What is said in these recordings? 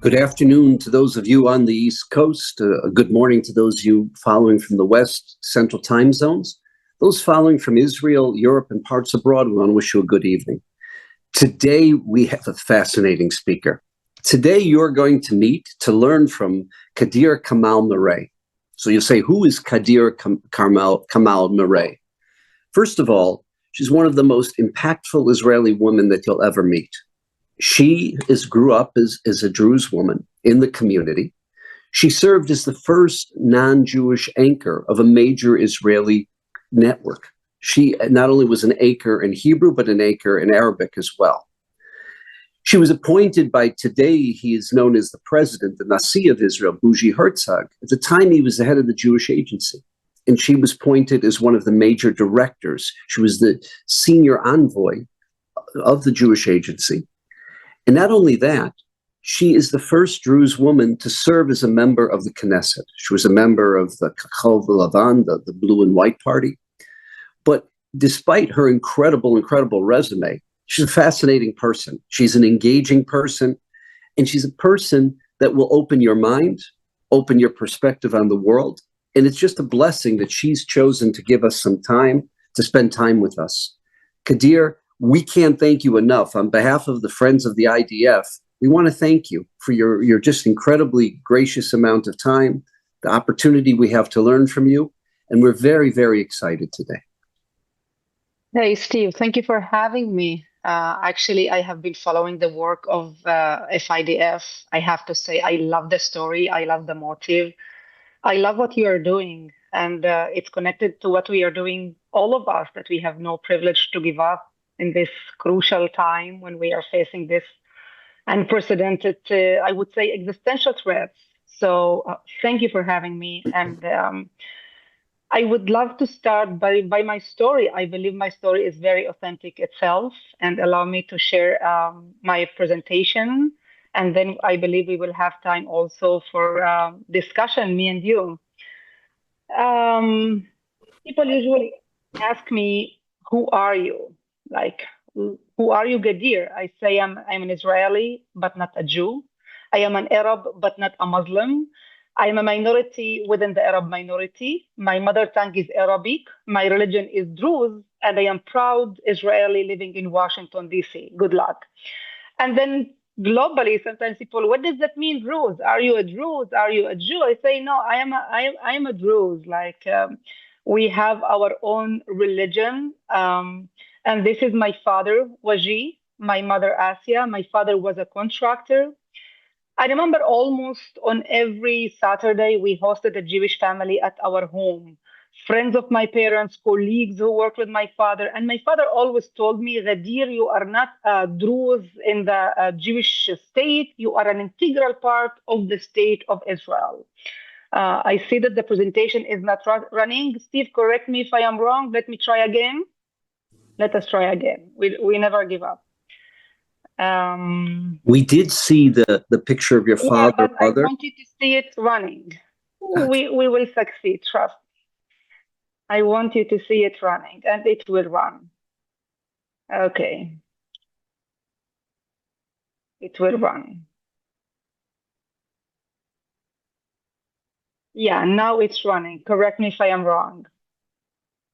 Good afternoon to those of you on the East Coast. Good morning to those of you following from the West Central time zones. Those following from Israel, Europe, and parts abroad, we want to wish you a good evening. Today, we have a fascinating speaker. Today, you're going to meet to learn from Gadeer Kamal-Mreeh. So you'll say, who is Gadeer Kamal-Mreeh? First of all, she's one of the most impactful Israeli women that you'll ever meet. She grew up as a Druze woman in the community. She served as the first non-Jewish anchor of a major Israeli network. She not only was an anchor in Hebrew, but an anchor in Arabic as well. She was appointed by, today he is known as the president, the Nasi of Israel, Bougie Herzog. At the time, he was the head of the Jewish agency. And she was appointed as one of the major directors. She was the senior envoy of the Jewish agency. And not only that, she is the first Druze woman to serve as a member of the Knesset. She was a member of the Kachol V'Lavan, the blue and white party. But despite her incredible resume, she's a fascinating person. She's an engaging person, and she's a person that will open your mind, open your perspective on the world. And it's just a blessing that she's chosen to give us some time, to spend time with us. Gadeer, we can't thank you enough. On behalf of the Friends of the IDF, we want to thank you for your just incredibly gracious amount of time, the opportunity we have to learn from you, and we're very, very excited today. Hey, Steve, thank you for having me. Actually, I have been following the work of FIDF. I have to say, I love the story. I love the motive. I love what you are doing. And it's connected to what we are doing, all of us, that we have no privilege to give up in this crucial time when we are facing this unprecedented, I would say, existential threats. So thank you for having me. And I would love to start by my story. I believe my story is very authentic itself, and allow me to share my presentation. And then I believe we will have time also for discussion, me and you. People usually ask me, who are you? Like, who are you, Gadeer? I say I'm an Israeli, but not a Jew. I am an Arab, but not a Muslim. I am a minority within the Arab minority. My mother tongue is Arabic. My religion is Druze, and I am proud Israeli living in Washington, D.C. Good luck. And then globally, sometimes people, what does that mean, Druze? Are you a Druze? Are you a Jew? I say, no, I am a Druze. Like, we have our own religion. And this is my father, Waji, my mother, Asia. My father was a contractor. I remember almost on every Saturday, we hosted a Jewish family at our home. Friends of my parents, colleagues who worked with my father. And my father always told me, Gadeer, you are not a Druze in the Jewish state. You are an integral part of the state of Israel. I see that the presentation is not running. Steve, correct me if I am wrong. Let me try again. Let us try again. We never give up. We did see the picture of your father. Yeah, but I want you to see it running. We will succeed, trust me. I want you to see it running, and it will run. Okay. It will run. Yeah, now it's running. Correct me if I am wrong.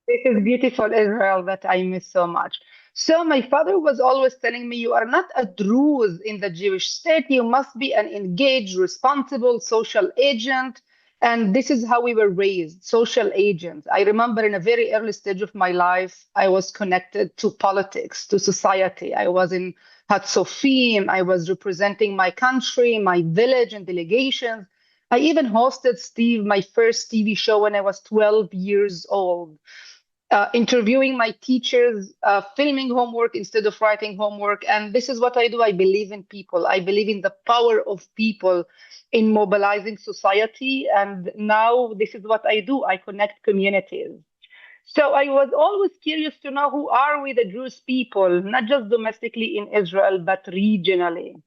This is beautiful Israel that I miss so much. So my father was always telling me, you are not a Druze in the Jewish state. You must be an engaged, responsible social agent. And this is how we were raised, social agents. I remember in a very early stage of my life, I was connected to politics, to society. I was in Hatzofim. I was representing my country, my village and delegations. I even hosted, Steve, my first TV show when I was 12 years old. Interviewing my teachers, filming homework instead of writing homework. And this is what I do. I believe in people. I believe in the power of people in mobilizing society. And now this is what I do. I connect communities. So I was always curious to know, who are we, the Druze people, not just domestically in Israel, but regionally.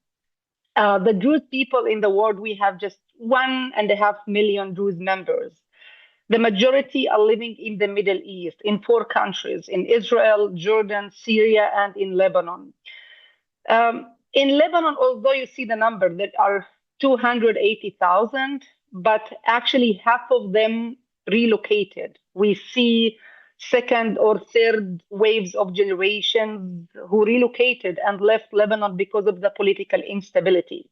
The Druze people in the world, we have just 1.5 million Druze members. The majority are living in the Middle East, in 4 countries, in Israel, Jordan, Syria, and in Lebanon. In Lebanon, although you see the number, there are 280,000, but actually half of them relocated. We see second or third waves of generations who relocated and left Lebanon because of the political instability.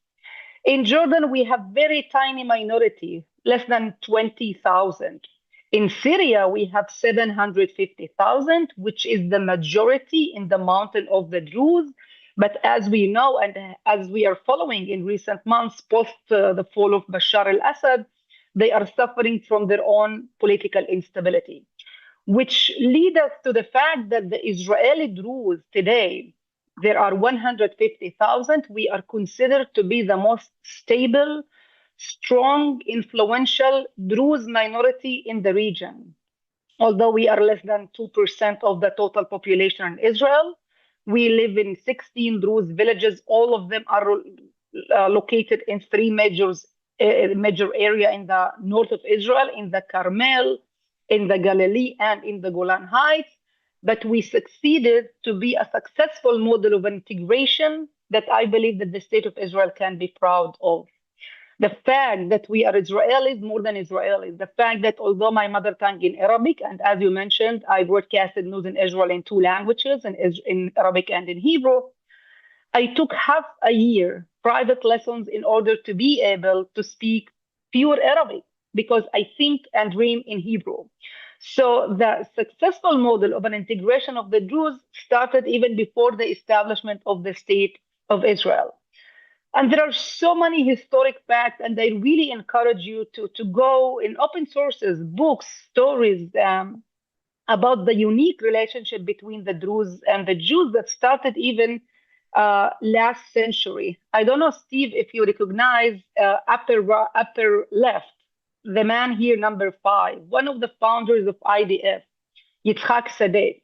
In Jordan, we have very tiny minority, less than 20,000. In Syria, we have 750,000, which is the majority in the mountain of the Druze. But as we know, and as we are following in recent months, post the fall of Bashar al-Assad, they are suffering from their own political instability, which lead us to the fact that the Israeli Druze today, there are 150,000. We are considered to be the most stable, strong, influential Druze minority in the region. Although we are less than 2% of the total population in Israel, we live in 16 Druze villages. All of them are located in three major area in the north of Israel, in the Carmel, in the Galilee, and in the Golan Heights. But we succeeded to be a successful model of integration that I believe that the state of Israel can be proud of. The fact that we are Israelis more than Israelis, the fact that although my mother tongue in Arabic, and as you mentioned, I broadcasted news in Israel in two languages, in Arabic and in Hebrew, I took half a year private lessons in order to be able to speak pure Arabic because I think and dream in Hebrew. So the successful model of an integration of the Druze started even before the establishment of the state of Israel. And there are so many historic facts, and I really encourage you to go in open sources, books, stories about the unique relationship between the Druze and the Jews that started even last century. I don't know, Steve, if you recognize upper left, the man here, number 5, one of the founders of IDF, Yitzhak Sadeh.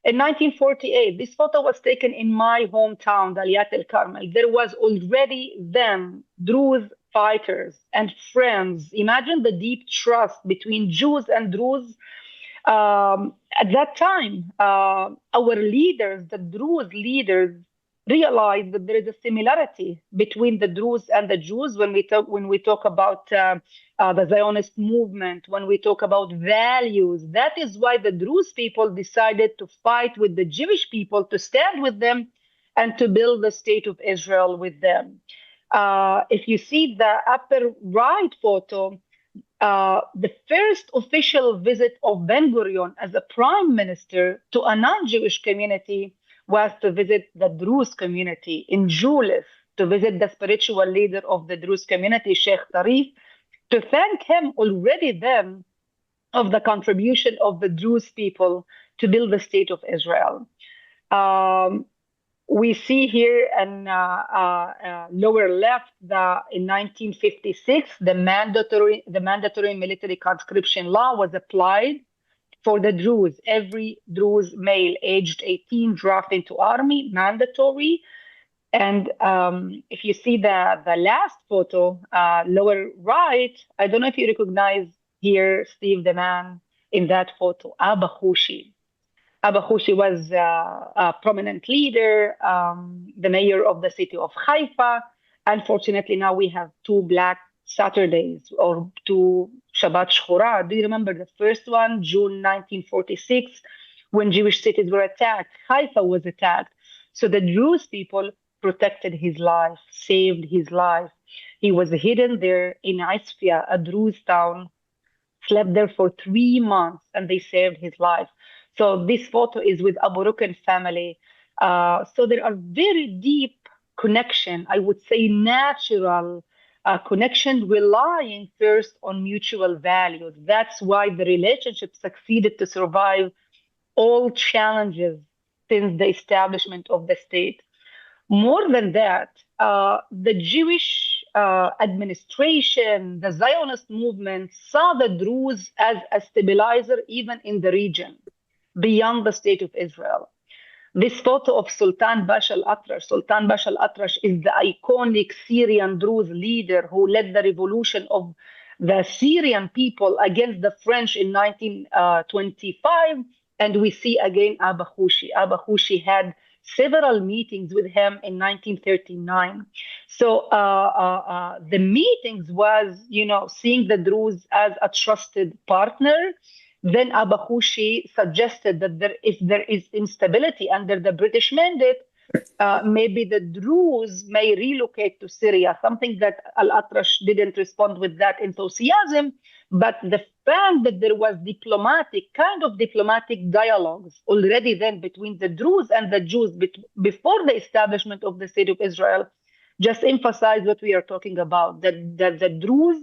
In 1948, this photo was taken in my hometown, Daliat El Carmel. There was already then Druze fighters and friends. Imagine the deep trust between Jews and Druze. At that time, our leaders, the Druze leaders, realized that there is a similarity between the Druze and the Jews when we talk about the Zionist movement, when we talk about values. That is why the Druze people decided to fight with the Jewish people, to stand with them, and to build the state of Israel with them. If you see the upper right photo, the first official visit of Ben-Gurion as a prime minister to a non-Jewish community was to visit the Druze community in Julis, to visit the spiritual leader of the Druze community, Sheikh Tarif, to thank him already then of the contribution of the Druze people to build the state of Israel. We see here in lower left, in 1956, the mandatory military conscription law was applied for the Druze. Every Druze male aged 18 drafted into army, mandatory. And if you see the last photo, lower right, I don't know if you recognize here, Steve, the man in that photo, Abba Khushi. Abba Khushi was a prominent leader, the mayor of the city of Haifa. Unfortunately, now we have two Black Saturdays or two Shabbat Shchora. Do you remember the first one, June 1946, when Jewish cities were attacked? Haifa was attacked. So the Druze people protected his life, saved his life. He was hidden there in Isfia, a Druze town, slept there for 3 months, and they saved his life. So this photo is with Abu Rukn family. So there are very deep connection, I would say natural connection, relying first on mutual values. That's why the relationship succeeded to survive all challenges since the establishment of the state. More than that, the Jewish administration, the Zionist movement saw the Druze as a stabilizer even in the region, beyond the state of Israel. This photo of Sultan Bash al-Atrash. Sultan Bash al-Atrash is the iconic Syrian Druze leader who led the revolution of the Syrian people against the French in 1925. And we see again Abba Khushi. Abba Khushi had several meetings with him in 1939. So the meetings was, seeing the Druze as a trusted partner. Then Abahushi suggested that if there is instability under the British mandate, maybe the Druze may relocate to Syria, something that Al-Atrash didn't respond with that enthusiasm. But the fact that there was diplomatic dialogues already then between the Druze and the Jews before the establishment of the State of Israel just emphasized what we are talking about, that the Druze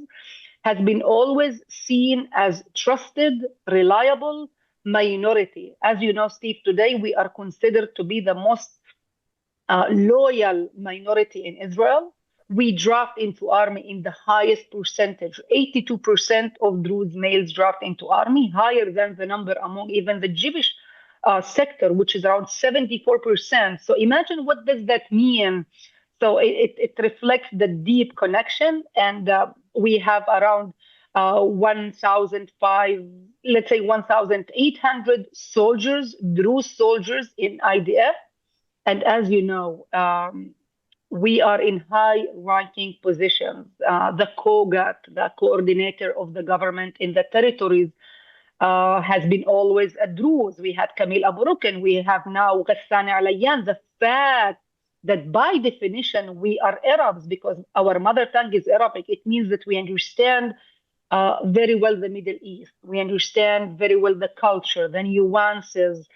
has been always seen as trusted, reliable minority. As you know, Steve, today we are considered to be the most loyal minority in Israel. We draft into army in the highest percentage. 82% of Druze males draft into army, higher than the number among even the Jewish sector, which is around 74%. So imagine what does that mean. So it reflects the deep connection, and we have around 1,800 soldiers, Druze soldiers in IDF. And as you know, we are in high-ranking positions. The COGAT, the coordinator of the government in the territories, has been always a Druze. We had Kamil Abu Rukn. We have now Ghassan Alayan. The fact that by definition we are Arabs because our mother tongue is Arabic, it means that we understand very well the Middle East. We understand very well the culture, the nuances.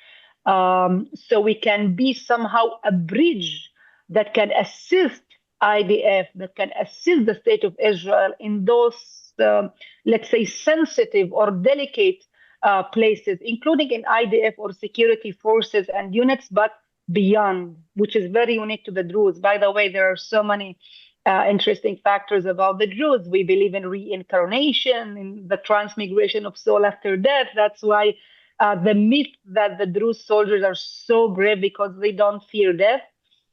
So we can be somehow a bridge that can assist IDF, that can assist the State of Israel in those, let's say, sensitive or delicate places, including in IDF or security forces and units, but beyond, which is very unique to the Druze. By the way, there are so many interesting factors about the Druze. We believe in reincarnation, in the transmigration of soul after death. That's why the myth that the Druze soldiers are so brave because they don't fear death.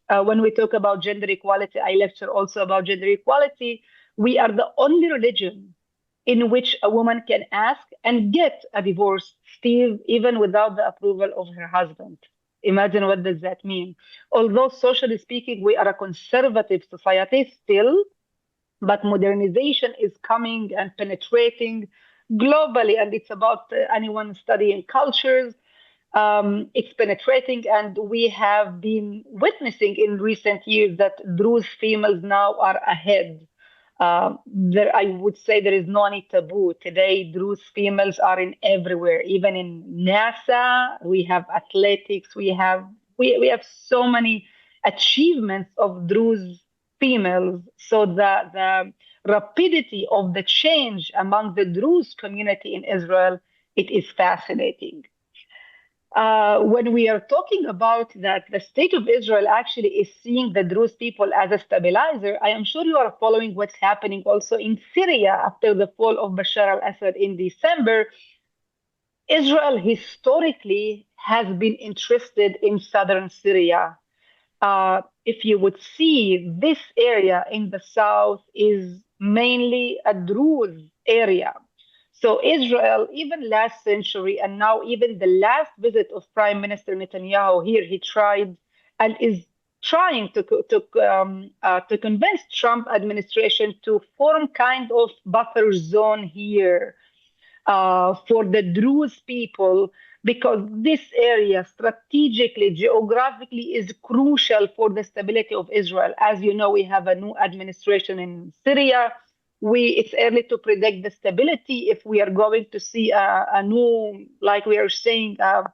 When we talk about gender equality, I lecture also about gender equality. We are the only religion in which a woman can ask and get a divorce, Steve, even without the approval of her husband. Imagine what does that mean. Although socially speaking, we are a conservative society still, but modernization is coming and penetrating globally, and it's about anyone studying cultures. It's penetrating, and we have been witnessing in recent years that Druze females now are ahead. I would say there is no any taboo. Today, Druze females are in everywhere, even in NASA. We have athletics. We have so many achievements of Druze females. So the rapidity of the change among the Druze community in Israel, it is fascinating. When we are talking about that, the State of Israel actually is seeing the Druze people as a stabilizer. I am sure you are following what's happening also in Syria after the fall of Bashar al-Assad in December. Israel historically has been interested in southern Syria. If you would see, this area in the south is mainly a Druze area. So Israel, even last century, and now even the last visit of Prime Minister Netanyahu here, he tried and is trying to convince Trump administration to form kind of buffer zone here for the Druze people, because this area strategically, geographically is crucial for the stability of Israel. As you know, we have a new administration in Syria. It's early to predict the stability if we are going to see a new, like we are saying, a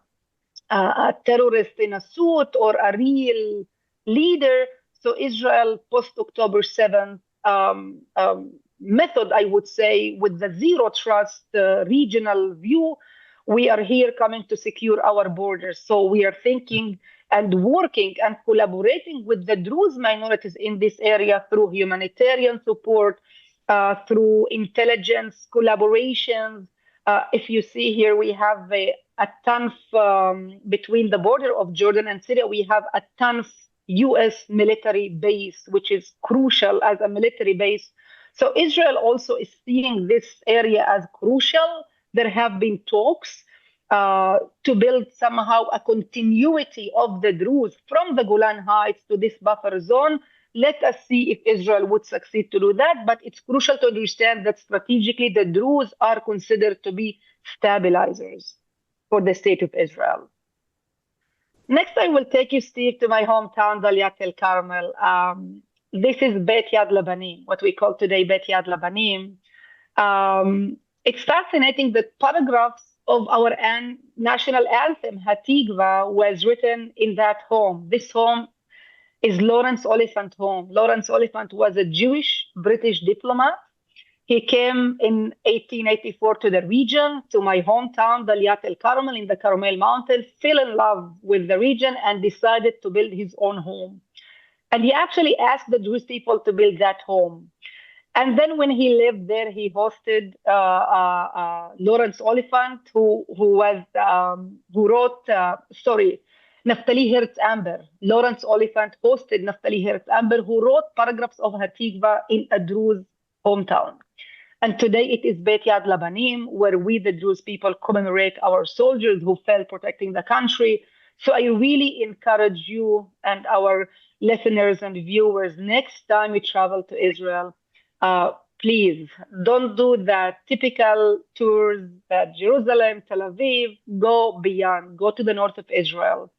terrorist in a suit or a real leader. So Israel post-October 7th method, I would say, with the zero trust regional view, we are here coming to secure our borders. So we are thinking and working and collaborating with the Druze minorities in this area through humanitarian support, through intelligence collaborations. If you see here, we have a Tanf between the border of Jordan and Syria. We have a Tanf U.S. military base, which is crucial as a military base. So Israel also is seeing this area as crucial. There have been talks to build somehow a continuity of the Druze from the Golan Heights to this buffer zone. Let us see if Israel would succeed to do that. But it's crucial to understand that strategically, the Druze are considered to be stabilizers for the state of Israel. Next, I will take you, Steve, to my hometown, Daliat el-Carmel. This is Beit Yad Labanim, what we call today Beit Yad Labanim. It's fascinating that paragraphs of our national anthem, Hatikva, was written in that home. This home is Lawrence Oliphant's home. Lawrence Oliphant was a Jewish British diplomat. He came in 1884 to the region, to my hometown, Daliat el-Carmel in the Carmel Mountains, fell in love with the region and decided to build his own home. And he actually asked the Jewish people to build that home. And then when he lived there, he hosted Lawrence Oliphant, who wrote, Naftali Hertz Amber. Lawrence Oliphant hosted Naftali Hertz Amber, who wrote paragraphs of Hatikva in a Druze hometown. And today it is Beit Yad Labanim, where we, the Druze people, commemorate our soldiers who fell protecting the country. So I really encourage you and our listeners and viewers, next time you travel to Israel, please don't do the typical tours at Jerusalem, Tel Aviv. Go beyond. Go to the north of Israel.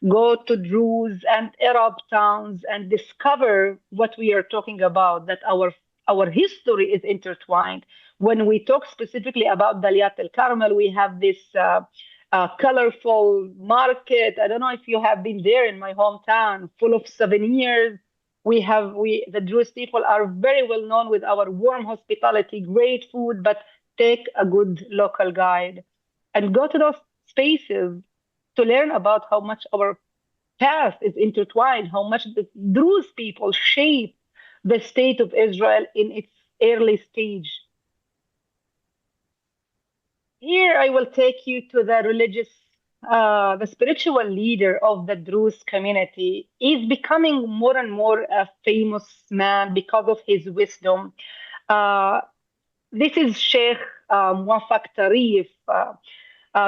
Go to Druze and Arab towns and discover what we are talking about, that our history is intertwined. When we talk specifically about Daliat el-Carmel, we have this colorful market. I don't know if you have been there in my hometown, full of souvenirs. The Jewish people are very well known with our warm hospitality, great food, but take a good local guide and go to those spaces to learn about how much our past is intertwined, how much the Druze people shape the state of Israel in its early stage. Here I will take you to the spiritual leader of the Druze community. Is becoming more and more a famous man because of his wisdom. This is Sheikh Muwaffaq Tarif.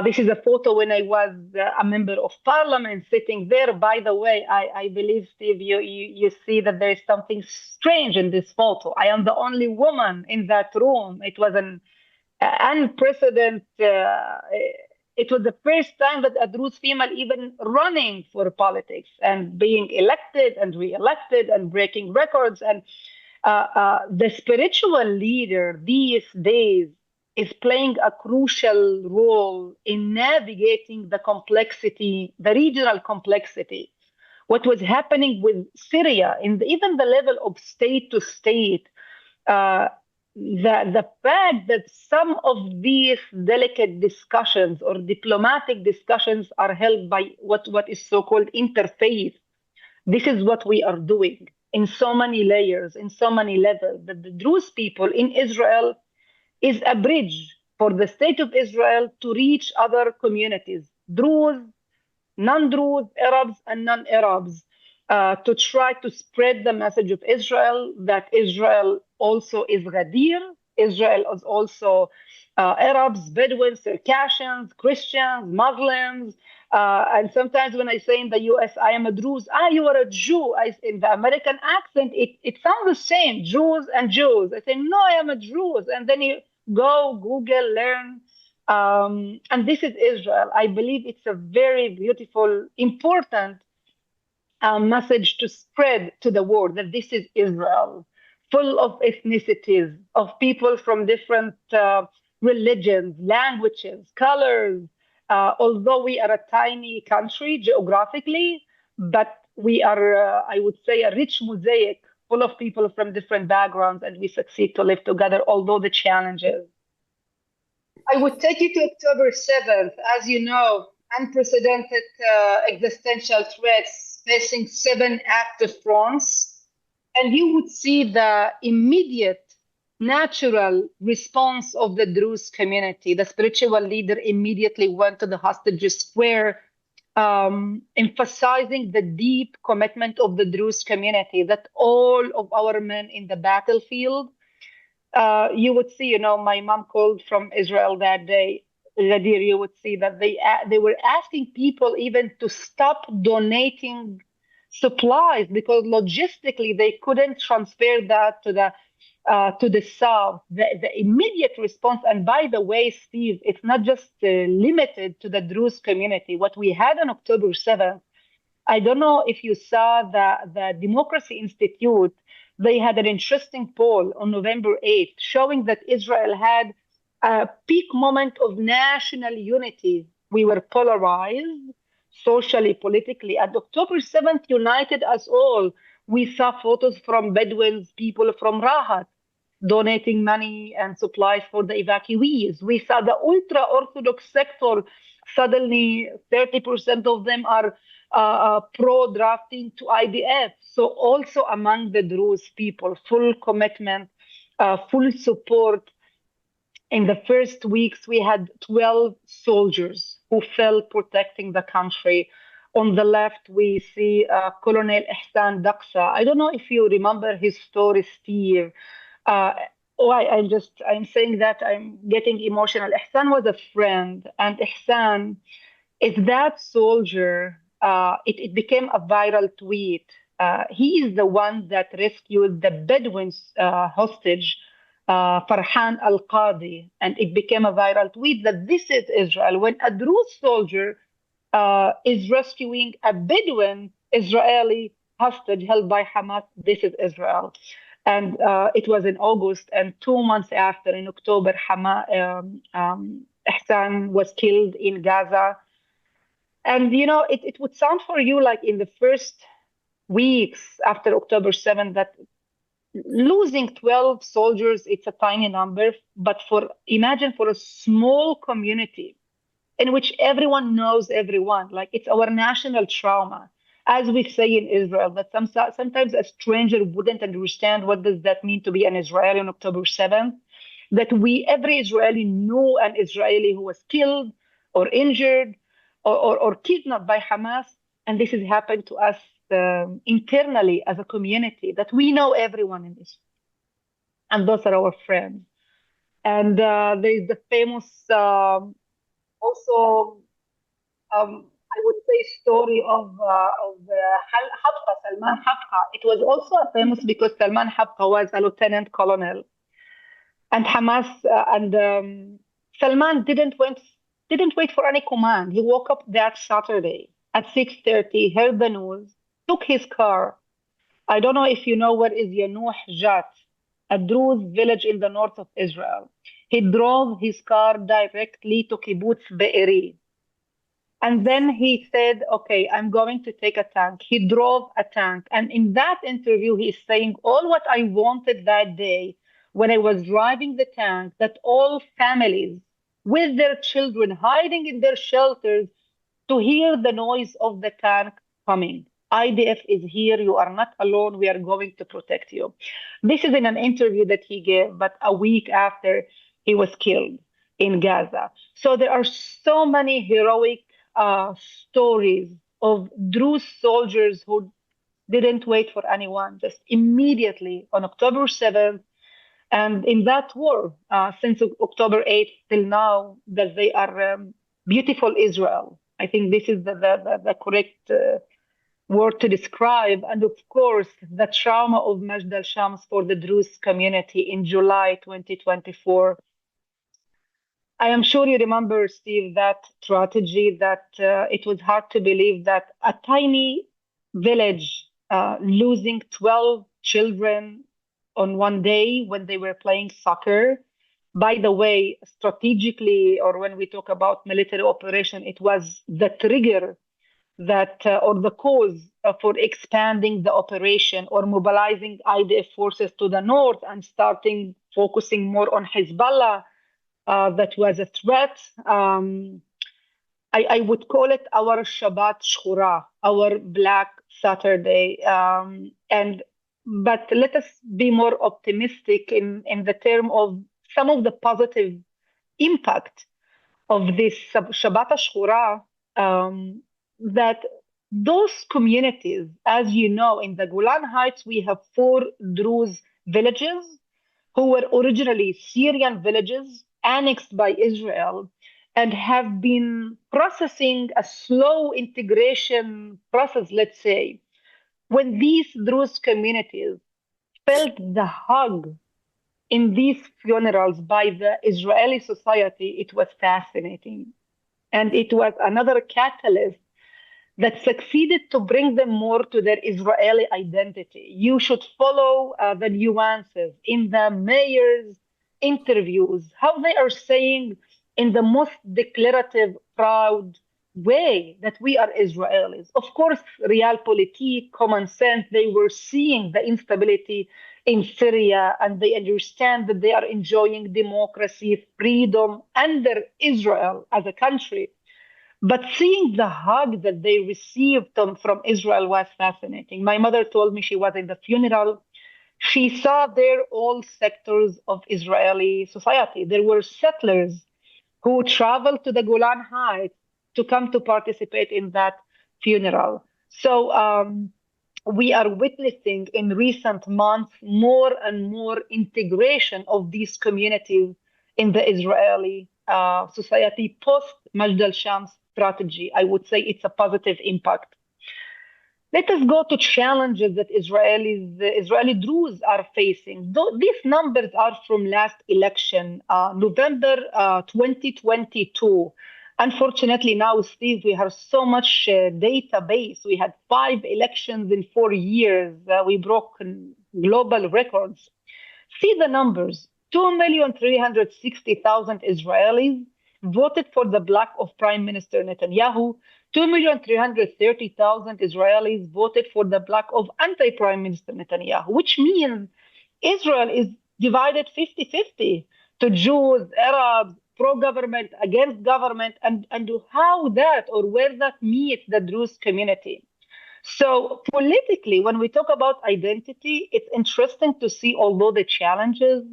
This is a photo when I was a member of parliament sitting there. By the way, I believe, Steve, you see that there is something strange in this photo. I am the only woman in that room. It was an unprecedented. It was the first time that a Druze female even running for politics and being elected and re-elected and breaking records. And the spiritual leader these days is playing a crucial role in navigating the complexity, the regional complexity. What was happening with Syria, even the level of state to state, the fact that some of these delicate discussions or diplomatic discussions are held by what is so-called interfaith. This is what we are doing in so many layers, in so many levels. That the Druze people in Israel is a bridge for the state of Israel to reach other communities, Druze, non-Druze, Arabs, and non-Arabs, to try to spread the message of Israel, that Israel also is Gadeer, Israel is also Arabs, Bedouins, Circassians, Christians, Muslims. And sometimes when I say in the US, I am a Druze, you are a Jew. In the American accent, it sounds the same, Jews and Jews. I say, no, I am a Druze. And then you go, Google, learn. And this is Israel. I believe it's a very beautiful, important message to spread to the world that this is Israel, full of ethnicities, of people from different religions, languages, colors. Although we are a tiny country geographically, but we are, I would say, a rich mosaic full of people from different backgrounds, and we succeed to live together, although the challenges. I would take you to October 7th. As you know, unprecedented existential threats facing 7 active fronts. And you would see the immediate natural response of the Druze community. The spiritual leader immediately went to the hostages square, emphasizing the deep commitment of the Druze community, that all of our men in the battlefield, you would see, my mom called from Israel that day. Gadeer, you would see that they were asking people even to stop donating supplies because logistically they couldn't transfer that to the south. The immediate response, and by the way, Steve, it's not just limited to the Druze community. What we had on October 7th, I don't know if you saw the Democracy Institute, they had an interesting poll on November 8th showing that Israel had a peak moment of national unity. We were polarized socially, politically. And October 7th united us all. We saw photos from Bedouins, people from Rahat, donating money and supplies for the evacuees. We saw the ultra Orthodox sector, suddenly 30% of them are pro drafting to IDF. So, also among the Druze people, full commitment, full support. In the first weeks, we had 12 soldiers who fell protecting the country. On the left, we see Colonel Ihsan Daqsa. I don't know if you remember his story, Steve. Uh, I'm saying that I'm getting emotional. Ihsan was a friend, and Ihsan is that soldier. It became a viral tweet. He is the one that rescued the Bedouins hostage, Farhan Al Qadi, and it became a viral tweet that this is Israel. When a Druze soldier is rescuing a Bedouin Israeli hostage held by Hamas, this is Israel. And it was in August, and 2 months after, in October, Ihsan was killed in Gaza. And it would sound for you like in the first weeks after October 7th that losing 12 soldiers, it's a tiny number, but imagine for a small community in which everyone knows everyone, like it's our national trauma. As we say in Israel, that sometimes a stranger wouldn't understand what does that mean to be an Israeli on October 7th, that every Israeli knew an Israeli who was killed or injured or kidnapped by Hamas. And this has happened to us internally as a community, that we know everyone in this. And those are our friends. And there's the famous, also, I would say, story of Habqa, Salman Habqa. It was also famous because Salman Habqa was a lieutenant colonel. And Hamas and Salman didn't wait for any command. He woke up that Saturday at 6:30, heard the news, took his car. I don't know if you know where is Yanuh Jat, a Druze village in the north of Israel. He drove his car directly to Kibbutz Be'eri. And then he said, okay, I'm going to take a tank. He drove a tank. And in that interview, he's saying all what I wanted that day when I was driving the tank, that all families with their children hiding in their shelters to hear the noise of the tank coming. IDF is here. You are not alone. We are going to protect you. This is in an interview that he gave, but a week after he was killed in Gaza. So there are so many heroic stories of Druze soldiers who didn't wait for anyone, just immediately on October 7th. And in that war, since October 8th till now, that they are beautiful Israel. I think this is the correct word to describe. And of course, the trauma of Majdal-Shams for the Druze community in July 2024. I am sure you remember, Steve, that tragedy, that it was hard to believe that a tiny village losing 12 children on one day when they were playing soccer. By the way, strategically, or when we talk about military operation, it was the trigger that, or the cause for expanding the operation or mobilizing IDF forces to the north and starting focusing more on Hezbollah. That was a threat. I would call it our Shabbat Shura, our Black Saturday. But let us be more optimistic in the term of some of the positive impact of this Shabbat Shura, that those communities, as you know, in the Golan Heights, we have 4 Druze villages who were originally Syrian villages annexed by Israel. and have been processing a slow integration process, let's say, when these Druze communities felt the hug in these funerals by the Israeli society, it was fascinating. And it was another catalyst that succeeded to bring them more to their Israeli identity. You should follow the nuances in the mayor's interviews, how they are saying in the most declarative, proud way that we are Israelis. Of course, realpolitik, common sense, they were seeing the instability in Syria and they understand that they are enjoying democracy, freedom under Israel as a country. But seeing the hug that they received from Israel was fascinating. My mother told me she was in the funeral. She saw there all sectors of Israeli society. There were settlers who traveled to the Golan Heights to come to participate in that funeral. So we are witnessing in recent months more and more integration of these communities in the Israeli society post Majdal-Shams strategy. I would say it's a positive impact. Let us go to challenges that the Israeli Druze are facing. These numbers are from last election, November 2022. Unfortunately, now, Steve, we have so much database. We had 5 elections in 4 years. We broke global records. See the numbers. 2,360,000 Israelis voted for the bloc of Prime Minister Netanyahu. 2,330,000 Israelis voted for the bloc of anti-Prime Minister Netanyahu, which means Israel is divided 50-50 to Jews, Arabs, pro-government, against government, and how that or where that meets the Druze community. So politically, when we talk about identity, it's interesting to see, although the challenges,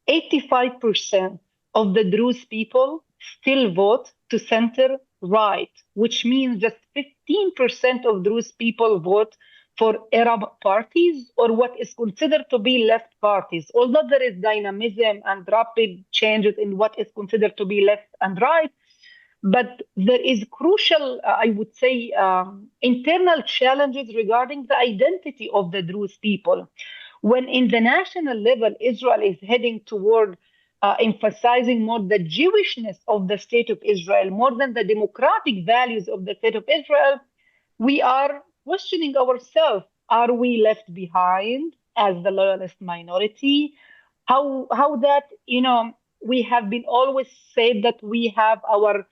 85% of the Druze people still vote to center right, which means just 15% of Druze people vote for Arab parties or what is considered to be left parties. Although there is dynamism and rapid changes in what is considered to be left and right, but there is crucial, I would say, internal challenges regarding the identity of the Druze people. When in the national level, Israel is heading toward emphasizing more the Jewishness of the state of Israel, more than the democratic values of the state of Israel, we are questioning ourselves. Are we left behind as the loyalist minority? How that, we have been always said that we have our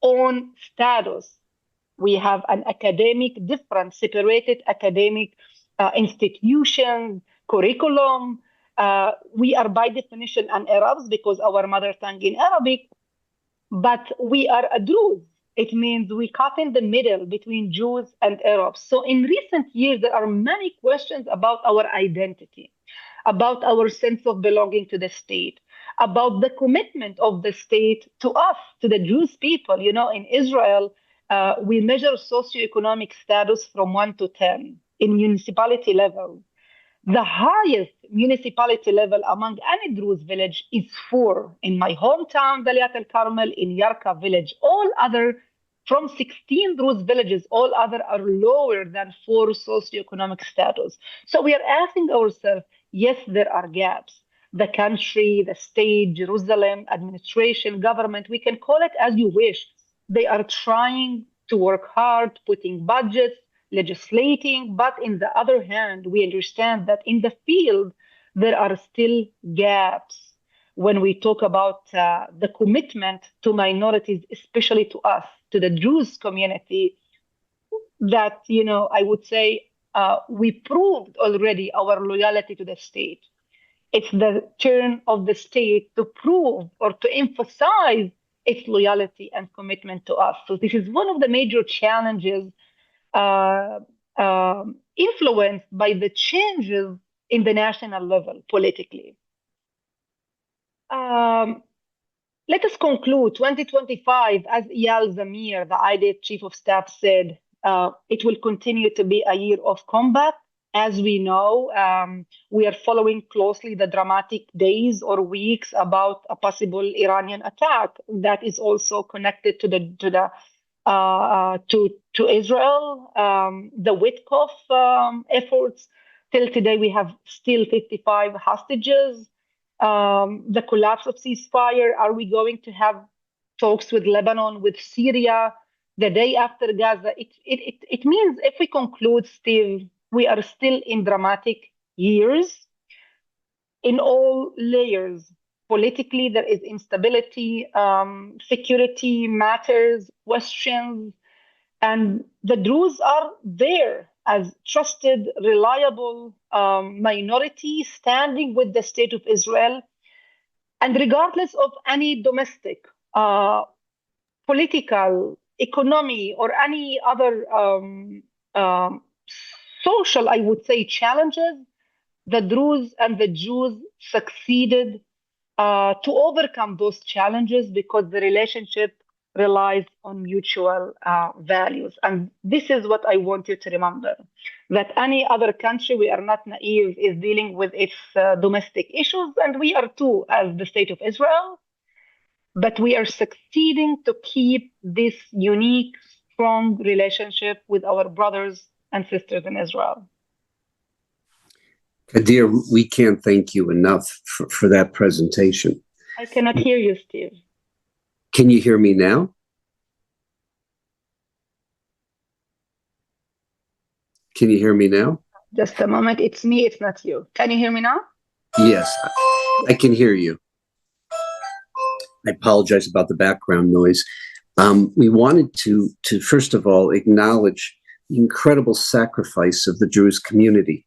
own status. We have an academic, different, separated academic institutions, curriculum. We are by definition an Arabs because our mother tongue in Arabic, but we are a Druze. It means we caught in the middle between Jews and Arabs. So in recent years, there are many questions about our identity, about our sense of belonging to the state, about the commitment of the state to us, to the Jewish people. In Israel, we measure socioeconomic status from 1 to 10 in municipality level. The highest municipality level among any Druze village is 4. In my hometown, Daliat al-Carmel, in Yarka village, all other, from 16 Druze villages, all other are lower than 4 socioeconomic status. So we are asking ourselves, yes, there are gaps. The country, the state, Jerusalem, administration, government, we can call it as you wish. They are trying to work hard, putting budgets, legislating, but in the other hand, we understand that in the field, there are still gaps when we talk about the commitment to minorities, especially to us, to the Druze community, that, I would say we proved already our loyalty to the state. It's the turn of the state to prove or to emphasize its loyalty and commitment to us. So this is one of the major challenges influenced by the changes in the national level politically. Let us conclude 2025, as Eyal Zamir, the IDF chief of staff, said, it will continue to be a year of combat as we know, we are following closely the dramatic days or weeks about a possible Iranian attack that is also connected to Israel. The Witkoff efforts. Till today, we have still 55 hostages. The collapse of ceasefire. Are we going to have talks with Lebanon, with Syria, the day after Gaza? It means if we conclude, Steve, we are still in dramatic years in all layers. Politically, there is instability, security matters, questions, and the Druze are there as trusted, reliable minority standing with the state of Israel. And regardless of any domestic, political, economy, or any other social, I would say, challenges, the Druze and the Jews succeeded to overcome those challenges because the relationship relies on mutual values. And this is what I want you to remember, that any other country, we are not naive, is dealing with its domestic issues, and we are too, as the state of Israel. But we are succeeding to keep this unique, strong relationship with our brothers and sisters in Israel. Gadeer, we can't thank you enough for that presentation. I cannot hear you, Steve. Can you hear me now? Can you hear me now? Just a moment. It's me. It's not you. Can you hear me now? Yes, I can hear you. I apologize about the background noise. We wanted to first of all acknowledge the incredible sacrifice of the Druze community.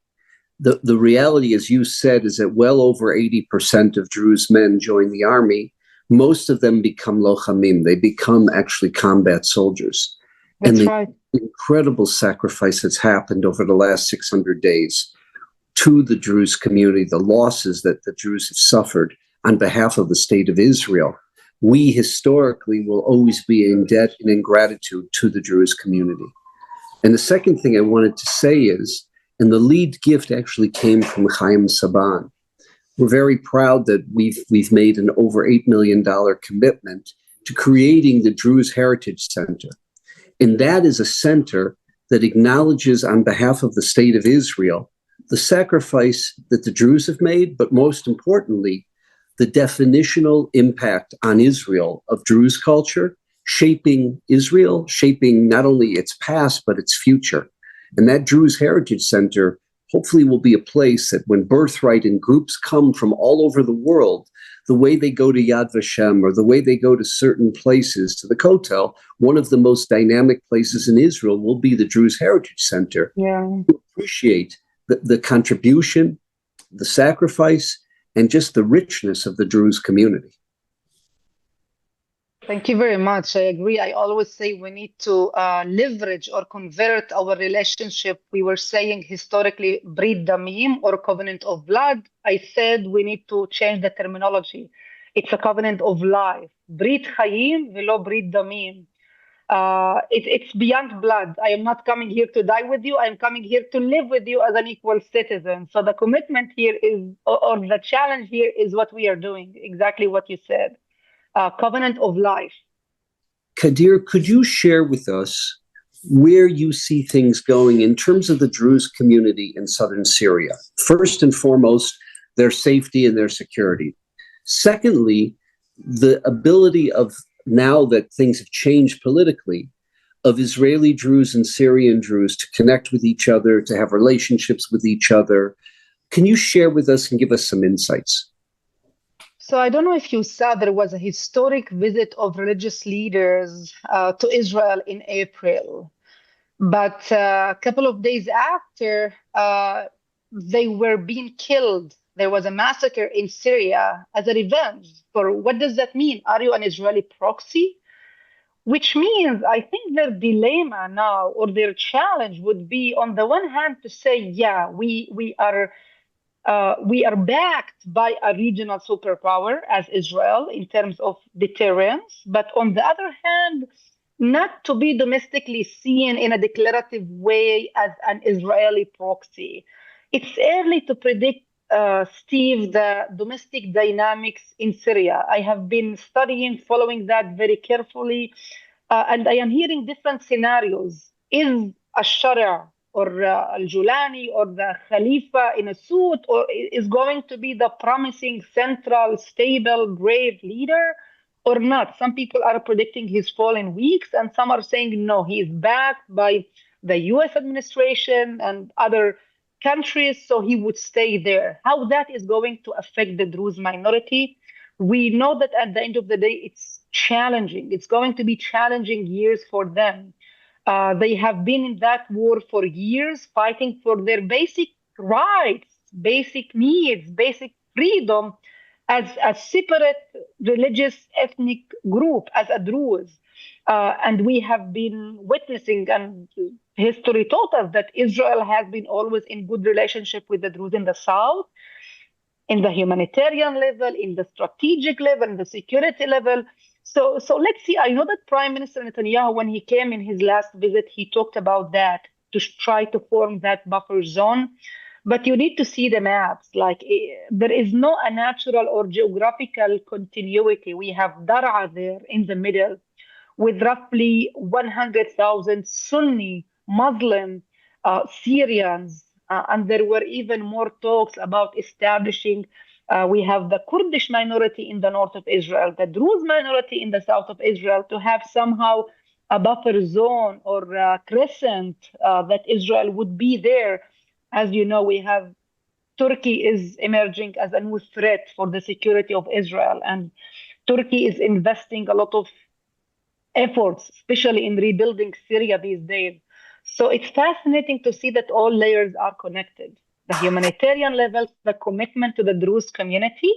The reality, as you said, is that well over 80% of Druze men join the army. Most of them become lochamim. They become actually combat soldiers. That's and right. The incredible sacrifice that's happened over the last 600 days to the Druze community, the losses that the Druze have suffered on behalf of the state of Israel. We historically will always be in debt and in gratitude to the Druze community. And the second thing I wanted to say is, and the lead gift actually came from Chaim Saban. We're very proud that we've made an over $8 million commitment to creating the Druze Heritage Center. And that is a center that acknowledges on behalf of the state of Israel the sacrifice that the Druze have made, but most importantly, the definitional impact on Israel of Druze culture, shaping Israel, shaping not only its past, but its future. And that Druze Heritage Center hopefully will be a place that when birthright and groups come from all over the world, the way they go to Yad Vashem or the way they go to certain places, to the Kotel, one of the most dynamic places in Israel will be the Druze Heritage Center. Yeah. To appreciate the contribution, the sacrifice, and just the richness of the Druze community. Thank you very much. I agree. I always say we need to leverage or convert our relationship. We were saying historically, Brit Damim or covenant of blood. I said we need to change the terminology. It's a covenant of life. Brit Chaim velo Brit Damim. It's beyond blood. I am not coming here to die with you. I am coming here to live with you as an equal citizen. So the commitment here is, or the challenge here is what we are doing, exactly what you said. Covenant of life. Gadeer, could you share with us where you see things going in terms of the Druze community in southern Syria? First and foremost, their safety and their security. Secondly, the ability of, now that things have changed politically, of Israeli Druze and Syrian Druze to connect with each other, to have relationships with each other. Can you share with us and give us some insights? So I don't know if you saw, there was a historic visit of religious leaders to Israel in April. But a couple of days after, they were being killed. There was a massacre in Syria as a revenge. For what does that mean? Are you an Israeli proxy? Which means I think their dilemma now, or their challenge, would be on the one hand to say, yeah, we are backed by a regional superpower as Israel in terms of deterrence. But on the other hand, not to be domestically seen in a declarative way as an Israeli proxy. It's early to predict, Steve, the domestic dynamics in Syria. I have been studying, following that very carefully, and I am hearing different scenarios. Is Al-Shara or Al-Julani or the Khalifa in a suit, or is going to be the promising, central, stable, brave leader? Or not. Some people are predicting his fall in weeks, and some are saying no, he is backed by the US administration and other countries, so he would stay there. How that is going to affect the Druze minority, we know that at the end of the day, it's challenging. It's going to be challenging years for them. They have been in that war for years, fighting for their basic rights, basic needs, basic freedom as a separate religious ethnic group, as a Druze. And we have been witnessing, and history taught us that Israel has been always in good relationship with the Druze in the south, in the humanitarian level, in the strategic level, in the security level. So let's see. I know that Prime Minister Netanyahu, when he came in his last visit, he talked about that to try to form that buffer zone. But you need to see the maps. Like there is no a natural or geographical continuity. We have Dar'a there in the middle, with roughly 100,000 Sunni Muslim Syrians. And there were even more talks about establishing. We have the Kurdish minority in the north of Israel, the Druze minority in the south of Israel, to have somehow a buffer zone or a crescent that Israel would be there. As you know, we have Turkey is emerging as a new threat for the security of Israel, and Turkey is investing a lot of efforts, especially in rebuilding Syria these days. So it's fascinating to see that all layers are connected. The humanitarian level, the commitment to the Druze community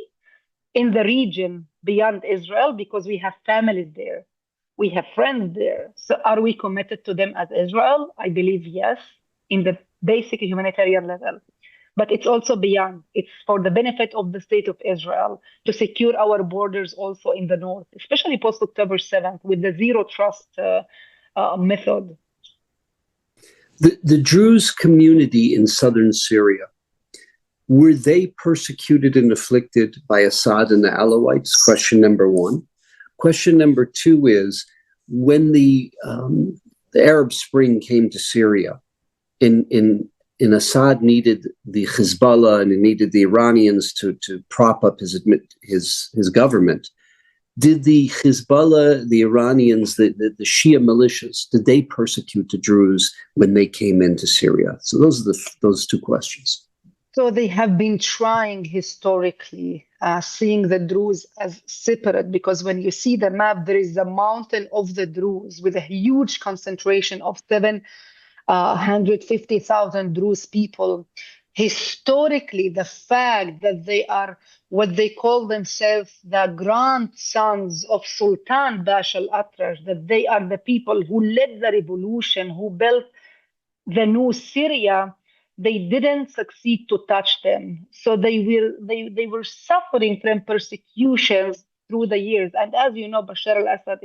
in the region beyond Israel, because we have families there, we have friends there. So are we committed to them as Israel? I believe yes, in the basic humanitarian level. But it's also beyond. It's for the benefit of the state of Israel to secure our borders also in the north, especially post October 7th with the zero trust method. The Druze community in southern Syria, were they persecuted and afflicted by Assad and the Alawites? Question number one. Question number two is, when the Arab Spring came to Syria, in Assad needed the Hezbollah and he needed the Iranians to prop up his government. Did the Hezbollah, the Iranians, the Shia militias, did they persecute the Druze when they came into Syria? So those are those two questions. So they have been trying historically, seeing the Druze as separate, because when you see the map, there is a mountain of the Druze with a huge concentration of 750,000 Druze people. Historically, the fact that they are what they call themselves the grandsons of Sultan Bashar al-Atrash, that they are the people who led the revolution, who built the new Syria, they didn't succeed to touch them. So they were suffering from persecutions through the years. And as you know, Bashar al-Assad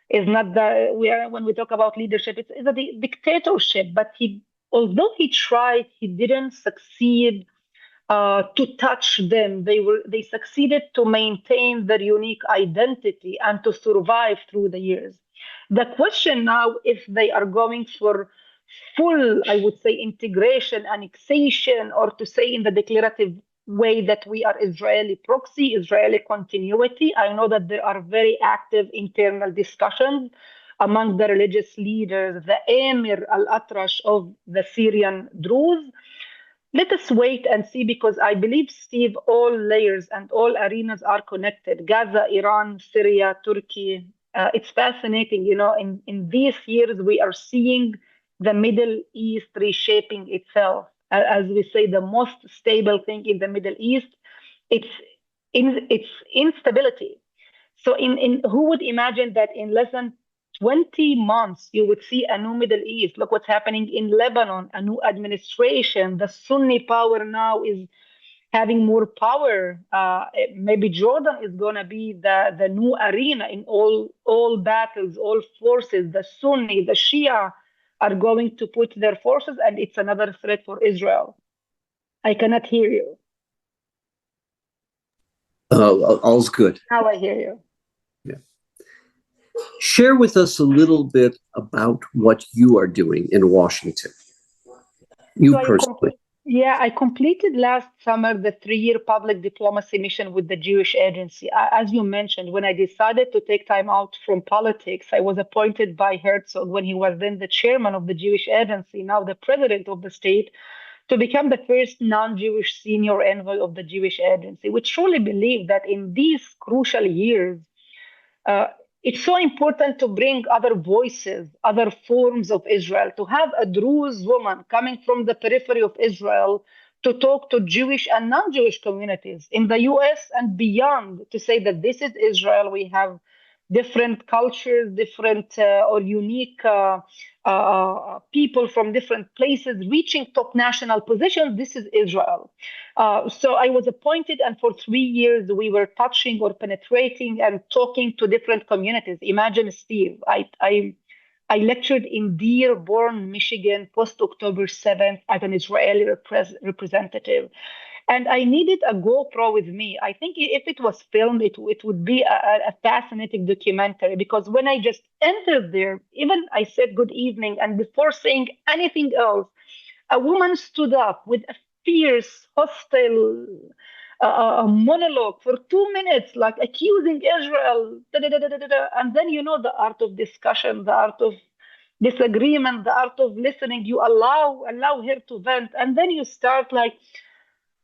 is not the when we talk about leadership, it's a dictatorship. But although he tried, he didn't succeed to touch them. They succeeded to maintain their unique identity and to survive through the years. The question now, if they are going for full, I would say, integration, annexation, or to say in the declarative way that we are Israeli proxy, Israeli continuity. I know that there are very active internal discussions among the religious leaders, the Emir al-Atrash of the Syrian Druze. Let us wait and see, because I believe, Steve, all layers and all arenas are connected. Gaza, Iran, Syria, Turkey. It's fascinating. In these years, we are seeing the Middle East reshaping itself. As we say, the most stable thing in the Middle East, it's instability. So who would imagine that in less than 20 months, you would see a new Middle East? Look what's happening in Lebanon, a new administration. The Sunni power now having more power. Maybe Jordan is going to be the new arena in all battles, all forces. The Sunni, the Shia are going to put their forces, and it's another threat for Israel. I cannot hear you. All's good. Now I hear you. Yeah. Share with us a little bit about what you are doing in Washington. You personally. I completed last summer the 3-year public diplomacy mission with the Jewish Agency. As you mentioned, when I decided to take time out from politics, I was appointed by Herzog when he was then the chairman of the Jewish Agency, now the president of the state, to become the first non-Jewish senior envoy of the Jewish Agency. We truly believe that in these crucial years, it's so important to bring other voices, other forms of Israel, to have a Druze woman coming from the periphery of Israel to talk to Jewish and non-Jewish communities in the US and beyond, to say that this is Israel. We have different cultures, different or unique people from different places reaching top national positions. This is Israel. So I was appointed, and for 3 years we were touching or penetrating and talking to different communities. Imagine, Steve, I lectured in Dearborn, Michigan, post-October 7th as an Israeli representative. And I needed a GoPro with me. I think if it was filmed, it would be a fascinating documentary, because when I just entered there, even I said good evening, and before saying anything else, a woman stood up with a fierce, hostile monologue for 2 minutes, like accusing Israel. Da, da, da, da, da, da. And then, the art of discussion, the art of disagreement, the art of listening. You allow her to vent, and then you start like,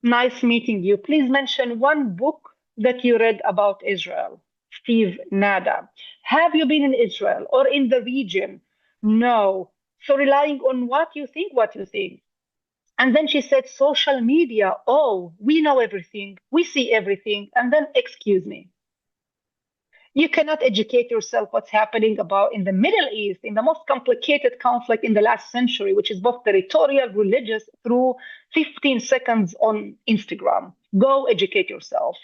nice meeting you. Please mention one book that you read about Israel. Steve, nada. Have you been in Israel or in the region? No. So relying on what you think. And then she said, social media. Oh, we know everything. We see everything. And then, excuse me. You cannot educate yourself what's happening about in the Middle East, in the most complicated conflict in the last century, which is both territorial, religious, through 15 seconds on Instagram. Go educate yourself.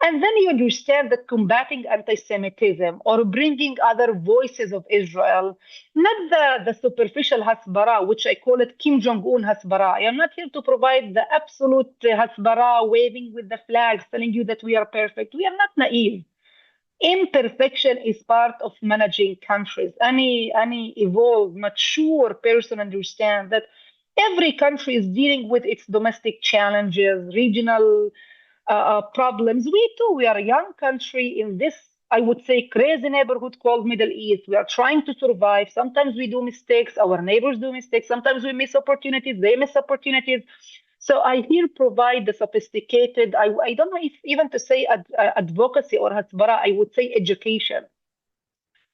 And then you understand that combating anti-Semitism or bringing other voices of Israel, not the superficial Hasbara, which I call it Kim Jong-un Hasbara. I am not here to provide the absolute Hasbara, waving with the flags, telling you that we are perfect. We are not naive. Imperfection is part of managing countries. Any evolved, mature person understands that every country is dealing with its domestic challenges, regional problems. We too, we are a young country in this, I would say, crazy neighborhood called Middle East. We are trying to survive. Sometimes we do mistakes. Our neighbors do mistakes. Sometimes we miss opportunities. They miss opportunities. So I here provide the sophisticated, I don't know if even to say advocacy or hasbara, I would say education.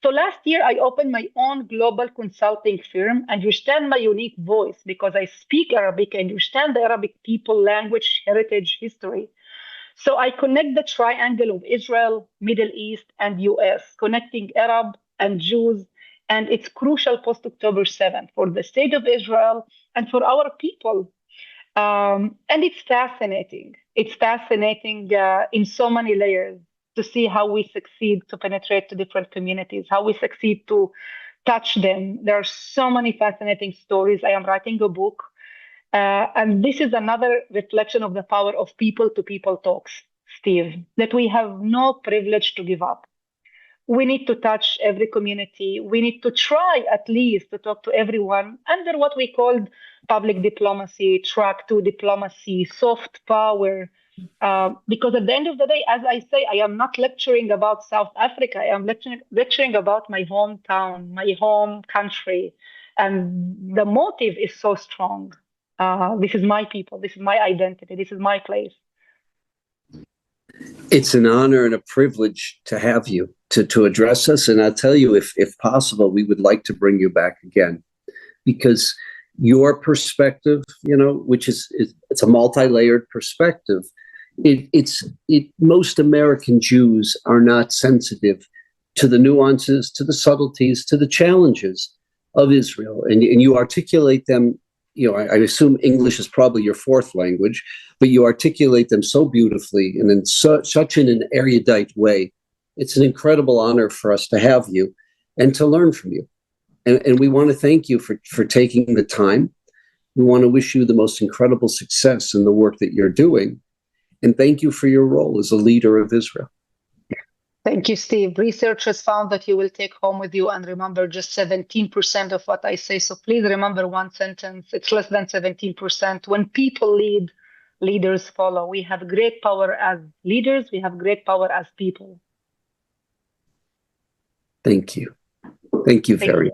So last year, I opened my own global consulting firm, understand my unique voice because I speak Arabic, I understand the Arabic people, language, heritage, history. So I connect the triangle of Israel, Middle East, and US, connecting Arab and Jews. And it's crucial post-October 7th for the state of Israel and for our people. And it's fascinating. It's fascinating in so many layers to see how we succeed to penetrate to different communities, how we succeed to touch them. There are so many fascinating stories. I am writing a book. And this is another reflection of the power of people-to-people talks, Steve, that we have no privilege to give up. We need to touch every community. We need to try at least to talk to everyone under what we called public diplomacy, track 2 diplomacy, soft power. Because at the end of the day, as I say, I am not lecturing about South Africa. I am lecturing about my hometown, my home country. And the motive is so strong. This is my people. This is my identity. This is my place. It's an honor and a privilege to have you to address us. And I'll tell you, if possible, we would like to bring you back again, because your perspective, which it's a multi-layered perspective. Most American Jews are not sensitive to the nuances, to the subtleties, to the challenges of Israel, and you articulate them I assume English is probably your fourth language, but you articulate them so beautifully and in such an erudite way. It's an incredible honor for us to have you and to learn from you. And we want to thank you for taking the time. We want to wish you the most incredible success in the work that you're doing. And thank you for your role as a leader of Israel. Thank you, Steve. Research has found that you will take home with you and remember just 17% of what I say. So please remember one sentence. It's less than 17%. When people lead, leaders follow. We have great power as leaders. We have great power as people. Thank you. Thank you very much.